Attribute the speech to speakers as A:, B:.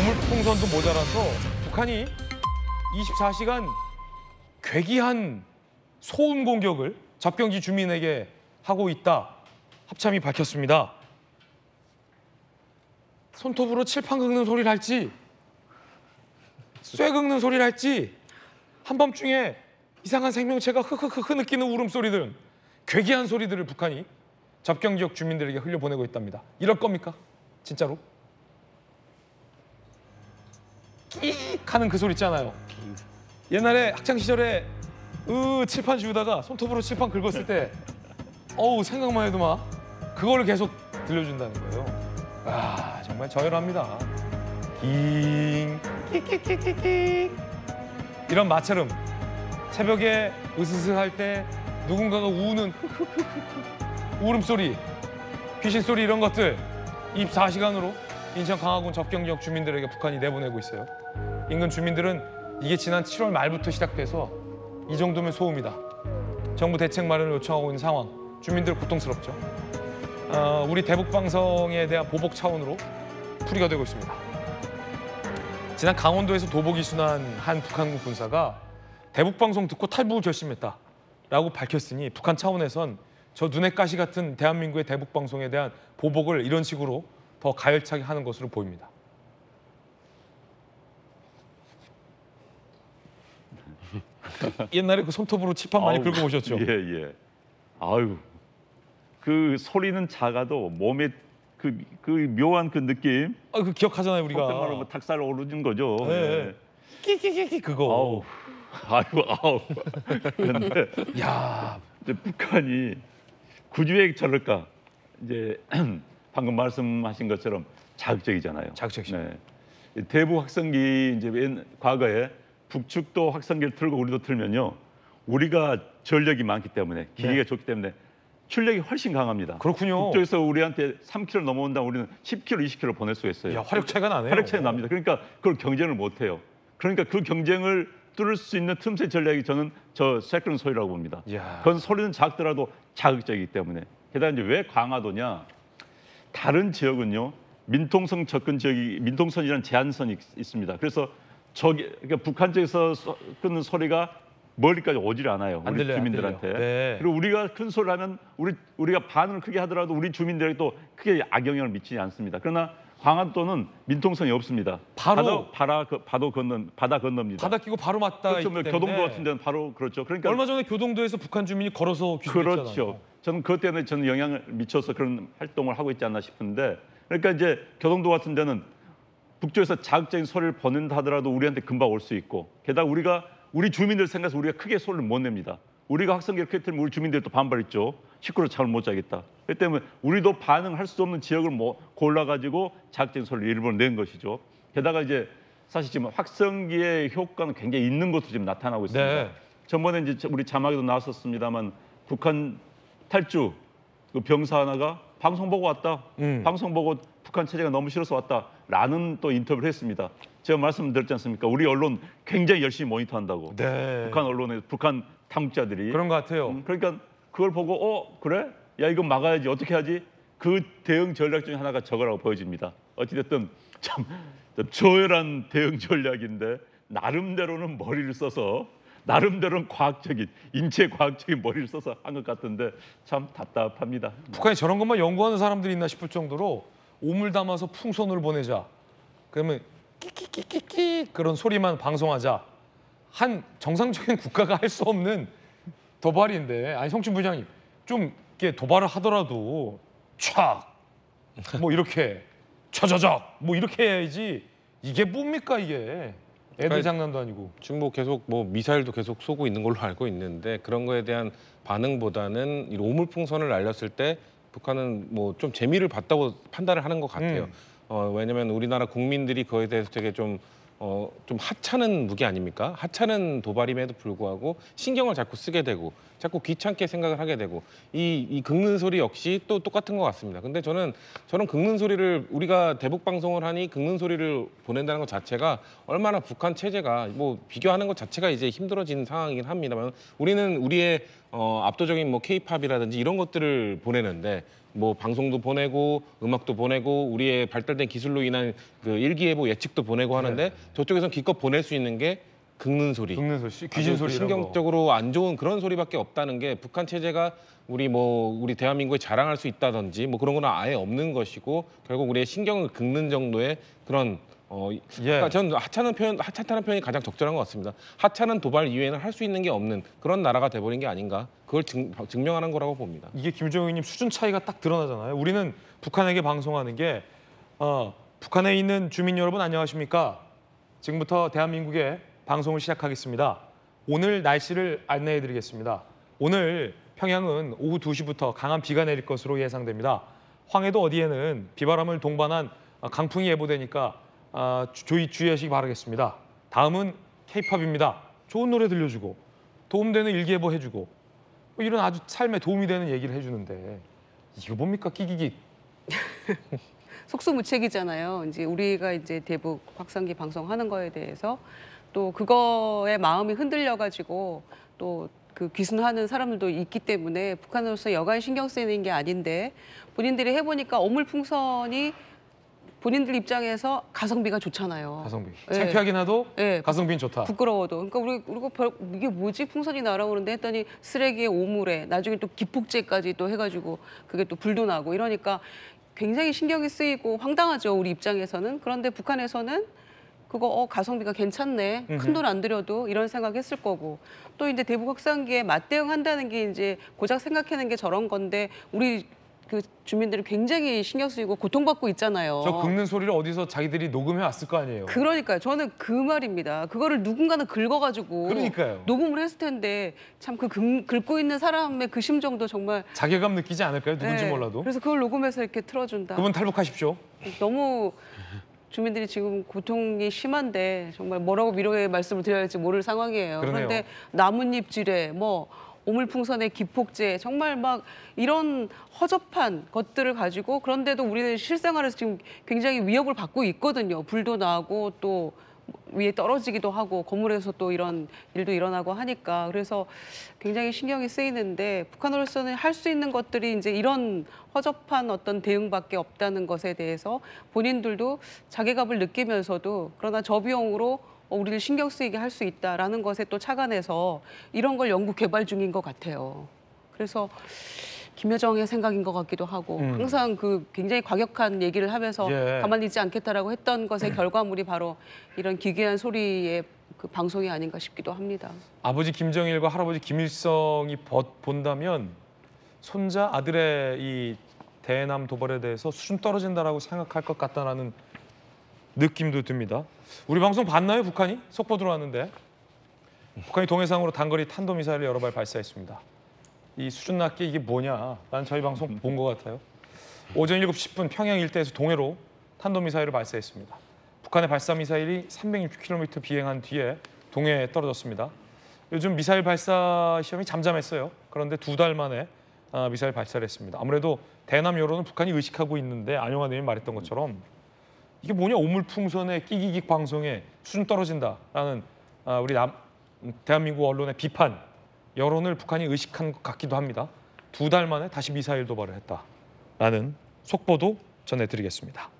A: 오물풍선도 모자라서 북한이 24시간 괴기한 소음 공격을 접경지 주민에게 하고 있다. 합참이 밝혔습니다. 손톱으로 칠판 긁는 소리를 할지 쇠 긁는 소리를 할지 한밤중에 이상한 생명체가 흐흐흐흐 느끼는 울음소리 등 괴기한 소리들을 북한이 접경 지역 주민들에게 흘려보내고 있답니다. 이럴 겁니까? 진짜로? 끼익 하는 그 소리 있잖아요. 옛날에 학창시절에 칠판 지우다가 손톱으로 칠판 긁었을 때 어우 생각만 해도 막 그걸 계속 들려준다는 거예요. 아 정말 저열합니다. 낑 이런 마찰음 새벽에 으스스할 때 누군가가 우는 울음소리 귀신소리 이런 것들 24시간으로 인천 강화군 접경 지역 주민들에게 북한이 내보내고 있어요. 인근 주민들은 이게 지난 7월 말부터 시작돼서 이 정도면 소음이다. 정부 대책 마련을 요청하고 있는 상황. 주민들 고통스럽죠. 우리 대북방송에 대한 보복 차원으로 풀이가 되고 있습니다. 지난 강원도에서 도복 이순한 한 북한군 군사가 대북방송 듣고 탈북을 결심했다라고 밝혔으니 북한 차원에선 저 눈의 가시 같은 대한민국의 대북방송에 대한 보복을 이런 식으로 더 가열차게 하는 것으로 보입니다. 옛날에 그 손톱으로 칠판 많이 긁어보셨죠?
B: 예. 아유, 그 소리는 작아도 몸에 그 묘한 그 느낌.
A: 그 기억하잖아요 우리가.
B: 속된 말로 뭐 닭살 오르는 거죠.
A: 네. 끼끼끼끼 그거.
B: 아우. 그런데
A: 야,
B: 이제 북한이 굳이 왜 저럴까? 이제 방금 말씀하신 것처럼 자극적이잖아요.
A: 자극적이죠.
B: 네. 대북 확성기 이제 과거에 북측도 확성기를 틀고 우리도 틀면요, 우리가 전력이 많기 때문에 기계가 좋기 때문에 출력이 훨씬 강합니다.
A: 그렇군요.
B: 북쪽에서 우리한테 3km 넘어온다 우리는 10km, 20km 보낼 수가 있어요.
A: 야, 화력 차이가 나네요.
B: 화력 차이가 납니다. 그러니까 그걸 경쟁을 못 해요. 그러니까 그 경쟁을 뚫을 수 있는 틈새 전략이 저는 저 쇠끄는 소리라고 봅니다.
A: 야.
B: 그건 소리는 작더라도 자극적이기 때문에. 게다가 이제 왜 강화도냐? 다른 지역은요, 민통선 접근 지역이 민통선이라는 제한선이 있습니다. 그래서 그러니까 북한 쪽에서 끊는 소리가 멀리까지 오질 않아요.
A: 안
B: 우리
A: 들려요,
B: 주민들한테.
A: 안 들려요. 네.
B: 그리고 우리가 큰 소리를 하면 우리가 반응을 크게 하더라도 우리 주민들에게 또 크게 악영향을 미치지 않습니다. 그러나 강화도는 민통선이 없습니다.
A: 바로
B: 바다 건너입니다.
A: 바다 끼고 바로 맞다.
B: 그렇죠. 뭐 교동도 같은 데는 바로 그렇죠. 그러니까
A: 얼마 전에 교동도에서 북한 주민이 걸어서 귀순했잖아요.
B: 그렇죠. 저는 그것 때문에 저는 영향을 미쳐서 그런 활동을 하고 있지 않나 싶은데, 그러니까 이제 교동도 같은 데는 북쪽에서 자극적인 소리를 보낸다 하더라도 우리한테 금방 올 수 있고, 게다가 우리 주민들 생각해서 우리가 크게 소리를 못 냅니다. 우리가 확성기를 크게 틀면 우리 주민들이 또 반발했죠. 시끄러워 잠을 못 자겠다. 그렇기 때문에 우리도 반응할 수 없는 지역을 골라가지고 자극적인 소리를 일부러 낸 것이죠. 게다가 이제 사실 지금 확성기의 효과는 굉장히 있는 것으로 지금 나타나고 있습니다.
A: 네.
B: 전번에 이제 우리 자막에도 나왔었습니다만 북한 탈주 그 병사 하나가 방송 보고 왔다. 방송 보고 북한 체제가 너무 싫어서 왔다라는 또 인터뷰를 했습니다. 제가 말씀드렸지 않습니까? 우리 언론 굉장히 열심히 모니터한다고.
A: 네.
B: 북한 언론에 북한 탐국자들이
A: 그런 것 같아요.
B: 그러니까 그걸 보고 그래? 야 이거 막아야지. 어떻게 하지? 그 대응 전략 중에 하나가 저거라고 보여집니다. 어찌됐든 참 저열한 대응 전략인데 나름대로는 머리를 써서 나름대로는 인체 과학적인 머리를 써서 한 것 같은데 참 답답합니다.
A: 북한에 저런 것만 연구하는 사람들이 있나 싶을 정도로 오물 담아서 풍선을 보내자. 그러면 끼끼끼끼끼 그런 소리만 방송하자. 한 정상적인 국가가 할 수 없는 도발인데, 아니 성춘 부장님 좀 이렇게 도발을 하더라도 촥 뭐 이렇게 처저적 뭐 이렇게 해야지. 이게 뭡니까 이게? 애들 장난도 아니고.
C: 지금 뭐 계속 뭐 미사일도 계속 쏘고 있는 걸로 알고 있는데, 그런 거에 대한 반응보다는 이 오물풍선을 날렸을 때 북한은 뭐 좀 재미를 봤다고 판단을 하는 것 같아요. 왜냐면 우리나라 국민들이 그거에 대해서 되게 좀 하찮은 무기 아닙니까? 하찮은 도발임에도 불구하고 신경을 자꾸 쓰게 되고 자꾸 귀찮게 생각을 하게 되고 이 긁는 소리 역시 또 똑같은 것 같습니다. 근데 저는 저런 긁는 소리를 우리가 대북 방송을 하니 긁는 소리를 보낸다는 것 자체가 얼마나 북한 체제가 뭐 비교하는 것 자체가 이제 힘들어진 상황이긴 합니다만, 우리는 우리의 압도적인 뭐 K-팝이라든지 이런 것들을 보내는데 뭐 방송도 보내고 음악도 보내고 우리의 발달된 기술로 인한 그 일기예보 예측도 보내고 하는데 저쪽에선 기껏 보낼 수 있는 게 긁는 소리,
A: 긁는 소리, 귀신 소리 이런 거.
C: 신경적으로 안 좋은 그런 소리밖에 없다는 게 북한 체제가 우리 대한민국에 자랑할 수 있다든지 뭐 그런 건 아예 없는 것이고 결국 우리의 신경을 긁는 정도의 그런 그러니까 전 하찮다는 표현이 가장 적절한 것 같습니다. 하찮은 도발 이외에는 할 수 있는 게 없는 그런 나라가 돼버린 게 아닌가. 그걸 증명하는 거라고 봅니다.
A: 이게 김정은 의원님 수준 차이가 딱 드러나잖아요. 우리는 북한에게 방송하는 게 북한에 있는 주민 여러분 안녕하십니까? 지금부터 대한민국에 방송을 시작하겠습니다. 오늘 날씨를 안내해드리겠습니다. 오늘 평양은 오후 2시부터 강한 비가 내릴 것으로 예상됩니다. 황해도 어디에는 비바람을 동반한 강풍이 예보되니까 주의하시기 바라겠습니다. 다음은 K-팝입니다. 좋은 노래 들려주고 도움되는 일기예보 해주고 뭐 이런 아주 삶에 도움이 되는 얘기를 해주는데 이거 뭡니까 끼기기.
D: 속수무책이잖아요. 이제 우리가 이제 대북 확산기 방송하는 거에 대해서 또 그거에 마음이 흔들려가지고 또 그 귀순하는 사람들도 있기 때문에 북한으로서 여간 신경 쓰이는 게 아닌데 본인들이 해보니까 오물풍선이 본인들 입장에서 가성비가 좋잖아요.
A: 가성비.
D: 예.
A: 창피하긴 하도
D: 예.
A: 가성비는 좋다.
D: 부끄러워도. 그러니까 우리가 이게 뭐지 풍선이 날아오는데 했더니 쓰레기에 오물에 나중에 또 기폭제까지 또 해가지고 그게 또 불도 나고 이러니까 굉장히 신경이 쓰이고 황당하죠 우리 입장에서는. 그런데 북한에서는 그거 가성비가 괜찮네. 큰 돈 안 들여도 이런 생각했을 거고 또 이제 대북 확산기에 맞대응한다는 게 이제 고작 생각하는 게 저런 건데 우리 그 주민들이 굉장히 신경 쓰이고 고통받고 있잖아요.
A: 저 긁는 소리를 어디서 자기들이 녹음해 왔을 거 아니에요.
D: 그러니까요. 저는 그 말입니다. 그거를 누군가는 긁어가지고
A: 그러니까요.
D: 녹음을 했을 텐데 참 그 긁고 있는 사람의 그 심정도 정말
A: 자괴감 느끼지 않을까요? 누군지
D: 네.
A: 몰라도.
D: 그래서 그걸 녹음해서 이렇게 틀어준다.
A: 그분 탈북하십시오.
D: 너무 주민들이 지금 고통이 심한데 정말 뭐라고 위로의 말씀을 드려야 할지 모를 상황이에요.
A: 그러네요.
D: 그런데 나뭇잎질에 뭐 오물풍선의 기폭제 정말 막 이런 허접한 것들을 가지고 그런데도 우리는 실생활에서 지금 굉장히 위협을 받고 있거든요. 불도 나고 또 위에 떨어지기도 하고 건물에서 또 이런 일도 일어나고 하니까 그래서 굉장히 신경이 쓰이는데 북한으로서는 할 수 있는 것들이 이제 이런 허접한 어떤 대응밖에 없다는 것에 대해서 본인들도 자괴감을 느끼면서도 그러나 저 비용으로 우리를 신경 쓰이게 할 수 있다라는 것에 또 착안해서 이런 걸 연구 개발 중인 것 같아요. 그래서 김여정의 생각인 것 같기도 하고 항상 그 굉장히 과격한 얘기를 하면서
A: 예.
D: 가만히 있지 않겠다라고 했던 것의 결과물이 바로 이런 기괴한 소리의 그 방송이 아닌가 싶기도 합니다.
A: 아버지 김정일과 할아버지 김일성이 본다면 손자 아들의 이 대남 도발에 대해서 수준 떨어진다라고 생각할 것 같다라는 느낌도 듭니다. 우리 방송 봤나요, 북한이? 속보 들어왔는데 북한이 동해상으로 단거리 탄도미사일을 여러 발 발사했습니다. 이 수준 낮게 이게 뭐냐? 난 저희 방송 본 것 같아요. 오전 7시 10분 평양 일대에서 동해로 탄도미사일을 발사했습니다. 북한의 발사미사일이 360km 비행한 뒤에 동해에 떨어졌습니다. 요즘 미사일 발사 시험이 잠잠했어요. 그런데 2달 만에 미사일 발사를 했습니다. 아무래도 대남 여론은 북한이 의식하고 있는데 안용환 의원이 말했던 것처럼 이게 뭐냐? 오물풍선의 끼기기 방송에 수준 떨어진다라는 우리 대한민국 언론의 비판 여론을 북한이 의식한 것 같기도 합니다. 2달 만에 다시 미사일 도발을 했다라는 속보도 전해드리겠습니다.